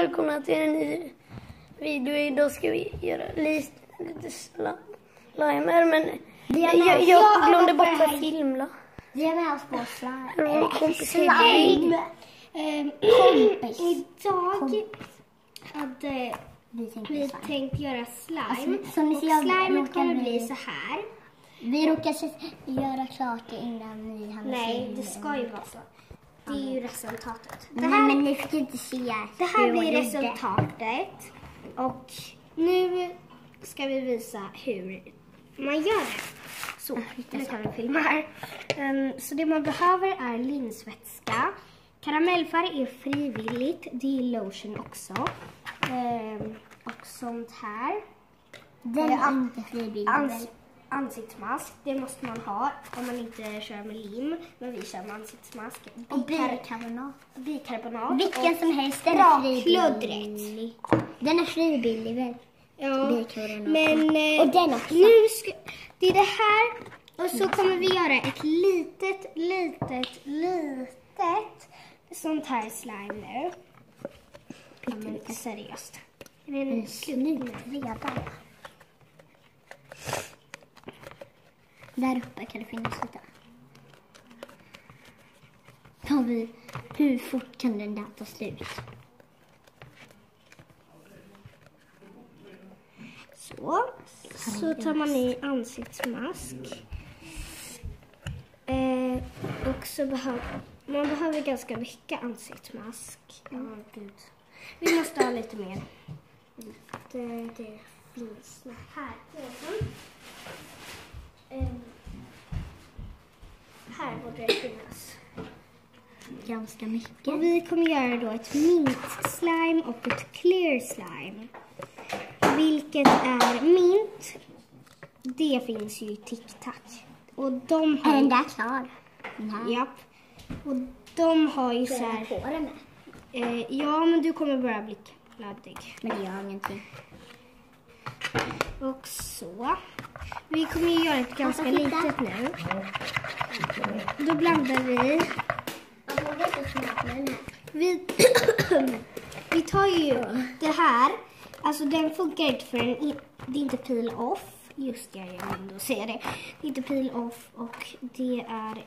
välkomna till en ny video. Idag ska vi göra lite slimer, men jag glömde bort att filma. Vi är med oss på slime. Kompis. Idag hade vi tänkt göra slime. Alltså, och slimet kommer bli så här. Vi råkade göra klart det innan ni hann. Nej, det ska ju vara så. Det är ju resultatet. Men ni fick inte se. Det här blir resultatet. Och nu ska vi visa hur man gör det. Så, nu tar vi en film här. Så det man behöver är linsvätska. Karamellfärg är frivilligt. Det är lotion också. Och sånt här. Den är inte frivillig. Ansiktsmask, det måste man ha om man inte kör med lim. Men vi kör med ansiktsmask. Och bikarbonat. Vilken som helst, den är frivillig. Den är frivillig väl? Ja, bikarbonat. Men och den också. Nu det är det här. Och så kommer vi göra ett litet sånt här slime nu. Ja, men seriöst. Det är en snygg redan. Där uppe kan det finnas lite. Hur fort kan den där ta slut? Så tar man i ansiktsmask. Och så man behöver ganska mycket ansiktsmask. Gud. Vi måste ha lite mer. Det finns här. Här borde det finnas ganska mycket. Och vi kommer göra då ett mint slime och ett clear slime. Vilket är mint. Det finns ju i TikTok. Och de har... Är den där klar? Den här? Japp. Och de har ju så här... På den här? Ja, men du kommer börja bli kladdig. Men det gör ingenting. Och så. Vi kommer ju göra ett ganska litet nu. Då blandar vi. Vi tar ju det här. Alltså den funkar inte för det är inte peel off. Just jag ändå säger det. Det är inte peel off och det är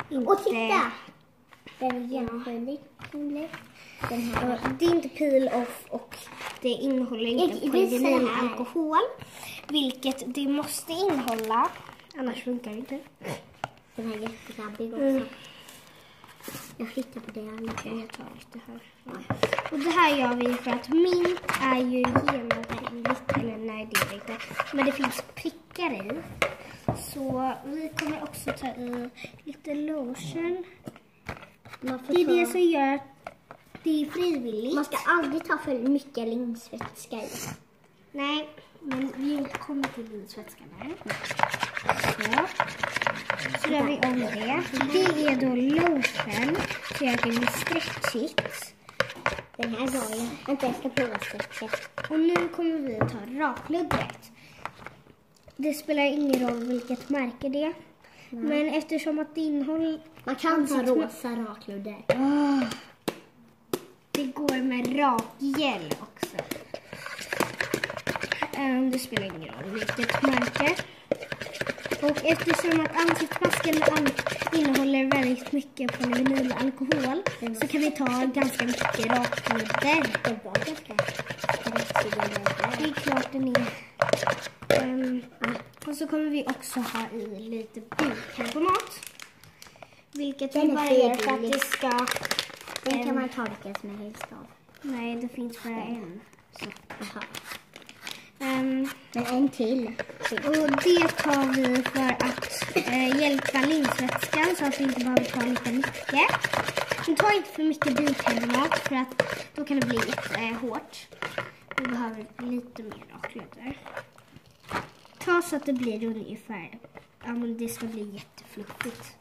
inte... Och titta! Den är genomskinlig. Det är inte peel off och det innehåller inte alkohol. Vilket det måste innehålla. Annars funkar det inte. Den här är jättegrabbig också. Jag hittar på det. Jag tar lite här. Och det här gör vi för att mint är ju genomskinligt. Eller nej, det är inte. Men det finns prickar i. Så vi kommer också ta i lite lotion. Det är det som gör att det är frivilligt. Man ska aldrig ta för mycket linsvätska i. Nej, men vi kommer till linsvätska där. Så gör vi om det. Det är då lotion. Så jag kan bli stretchigt. Den här var ju inte jag ska prova stretchigt. Och nu kommer vi ta rakluddret. Det spelar ingen roll vilket märke det är. Men eftersom att det innehåller... Man kan ta rosa rakludder. Det går med rakgel också. Det spelar ingen roll vilket märke. Och eftersom att ansiktsmasken innehåller väldigt mycket polyvinylalkohol så kan vi ta ganska mycket rakludder. Det är klart den är. Och så kommer vi också ha i lite bikarbonat. Vilket vi bara gör för att det ska... Den kan man ta vilken som helst av. Nej, det finns bara en. Så. Men en till. Och det tar vi för att hjälpa linsvätskan så att vi inte behöver ta lika mycket. Men ta inte för mycket bikarbonat för att då kan det bli hårt. Vi behöver lite mer rakludder. Ta så att det blir ungefär. Ja, men det ska bli jättefluffigt.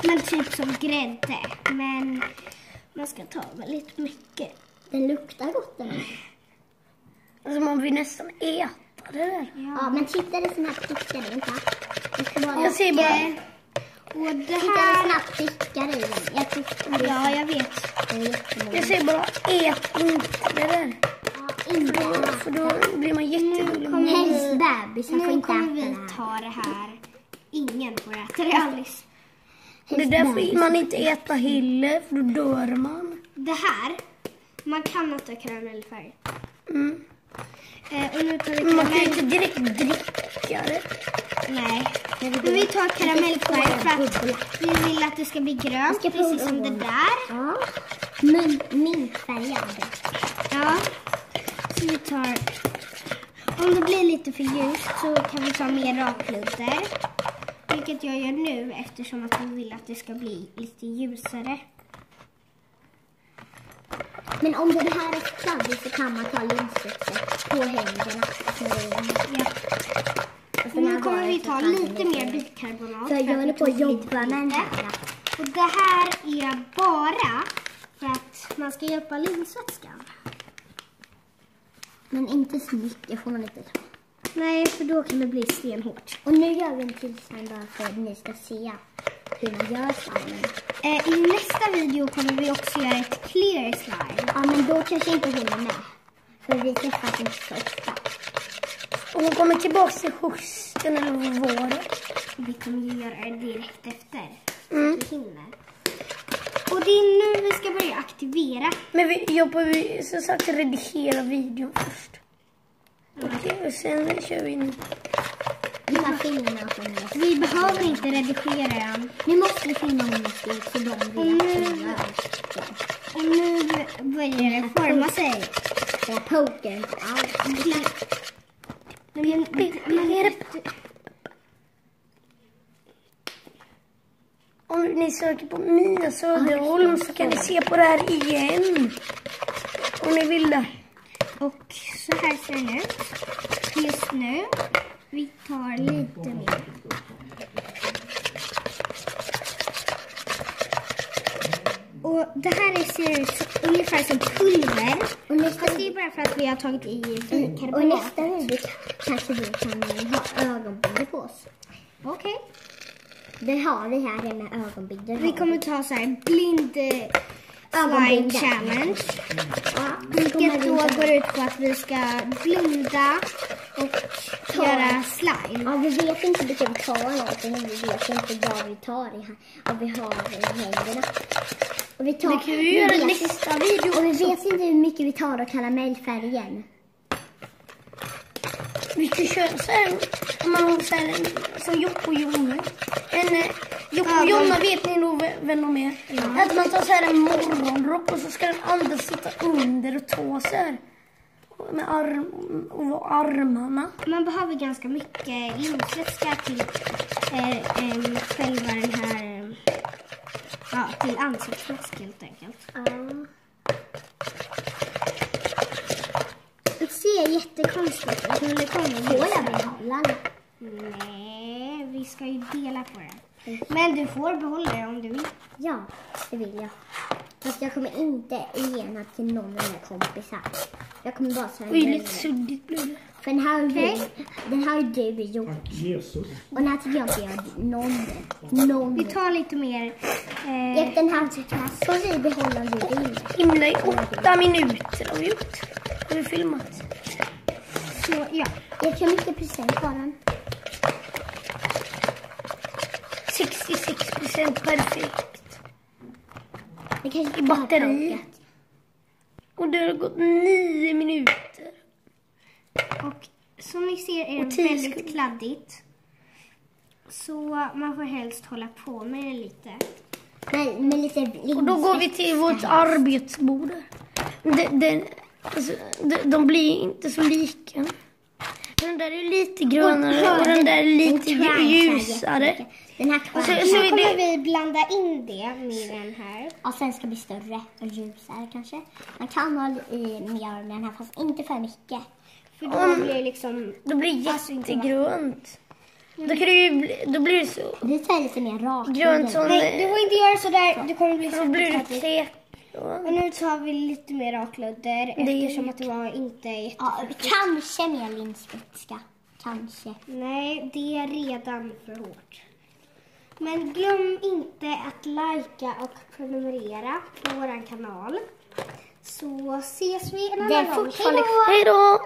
Men typ som grädde. Men man ska ta väldigt mycket. Den luktar gott den. Alltså man vill nästan äta det där. Ja, men titta det sån här prickar inte. Jag ser bara. Och det Titta här... vad snabbt prickar i den. Jag tycker Ja, jag vet. det är jättemånga. Jag säger bara, ät inte det där. Ja, inte För då blir man jättegullig. helst bebisen får Nu inte kommer äta vi det här. ta det här. Ingen får äta det, Alice. Det är därför man inte äta heller, för då dör man. Det här, man kan inte ha karamellfärg. Mm. Och nu tar vi Men man kan ju karamell... inte direkt dricka det. Nej, men vi tar karamellfärg för att vi vill att det ska bli grönt, precis som det där. Ja. Mintfärgad. Ja, så vi tar... Om det blir lite för ljust så kan vi ta mer rakludder. Vilket jag gör nu eftersom att vi vill att det ska bli lite ljusare. Men om det här är kladdigt så kan man ta linsvetsat på händerna. Ja. Och nu kommer vi ta lite mer bikarbonat. Så jag håller på att jobba med den här. Och det här är bara för att man ska hjälpa linsvätskan. Men inte så mycket, får man inte ta. Nej, för då kan det bli stenhårt. Och nu gör vi en till slime bara för att ni ska se hur man gör slime. I nästa video kommer vi också göra ett clear slime. Ja, men då kanske inte hon är med. För vi träffas inte så ofta. Och hon kommer tillbaka till hösten eller våren. Vi kommer ju göra det direkt efter. Mm. Vi hinner. Och det är nu vi ska börja aktivera. Men jag behöver som sagt redigera videon först. Okej, och sen kör vi in. Vi har filmerna från oss. Vi behöver inte redigera den. Nu måste vi filma musik så de vill filma. Och nu börjar det forma sig. Det är poker. Om ni söker på Mia Söderholm så kan ni se på det här igen. Om ni vill det. Och så här ser den ut. Just nu. Vi tar lite mer. Och det här ser ut ungefär som pulver. Och nästa det är bara för att vi har tagit i bikarbonat. Och nästa video kanske vi kan ha ögonbindel på oss. Okej. Det har vi här med ögonbindel. Vi kommer ta så här blind slime Ögonbindel. challenge. Ja, Vilket då går ut på att vi ska blunda och göra slime. Ja, vi vet inte vilka vi tar någonting. Vi vet inte vad vi tar i här. Och vi har i händerna. Och vi tar, Det kan vi göra i nästa video. Och vi vet inte hur mycket vi tar av karamellfärgen. Vi kan köra så här, om man har så här, som Jocke och Jonna. Jocke och Jonna vet ni nog vem de är. Att man tar så här en morgonrock och så ska den andra sitta under och ta så här. Med armarna. Man behöver ganska mycket linsvätska till själva den här, till ansiktsmask helt enkelt. Det ser jättekonstigt ut. Men det kommer Får jag behålla den? Nej, vi ska ju dela på den. Men du får behålla det om du vill. Ja, det vill jag. Fast jag kommer inte ge den till någon av mina kompisar. Jag kommer bara säga Oj, lite suddigt blev det. för den här har ju du gjort. Jesus. Och den här tycker jag inte gör någon. Vi tar lite mer. Den här får vi behålla om du vill. Himla i 8 minuter har vi gjort. Har vi filmat. Så, ja. Jag tror mycket procent på den. 66% perfekt. Det kanske I batteriet. Och det har gått 9 minuter. Och som ni ser är Och det 10 väldigt sekunder. kladdigt. Så man får helst hålla på med det lite. Nej, med lite Och då går vi till vårt arbetsbord. De blir inte så lika. Den där är lite grönare och den där är lite ljusare. Den här Och så Nu är kommer det, vi blanda in det med den här. och sen ska bli större och ljusare kanske. Man kan ha i mer av den här fast inte för mycket. För då blir det liksom... då blir det jättegrönt. Då blir det så Vi tar lite mer rakt. grönt som Nej, du får inte göra sådär. Du kommer bli då blir det så. te. Och nu tar vi lite mer rakludder eftersom att det var inte Ja, kanske mer linsvätska. Kanske. Nej, det är redan för hårt. Men glöm inte att likea och prenumerera på vår kanal. Så ses vi en annan gång. Hej då!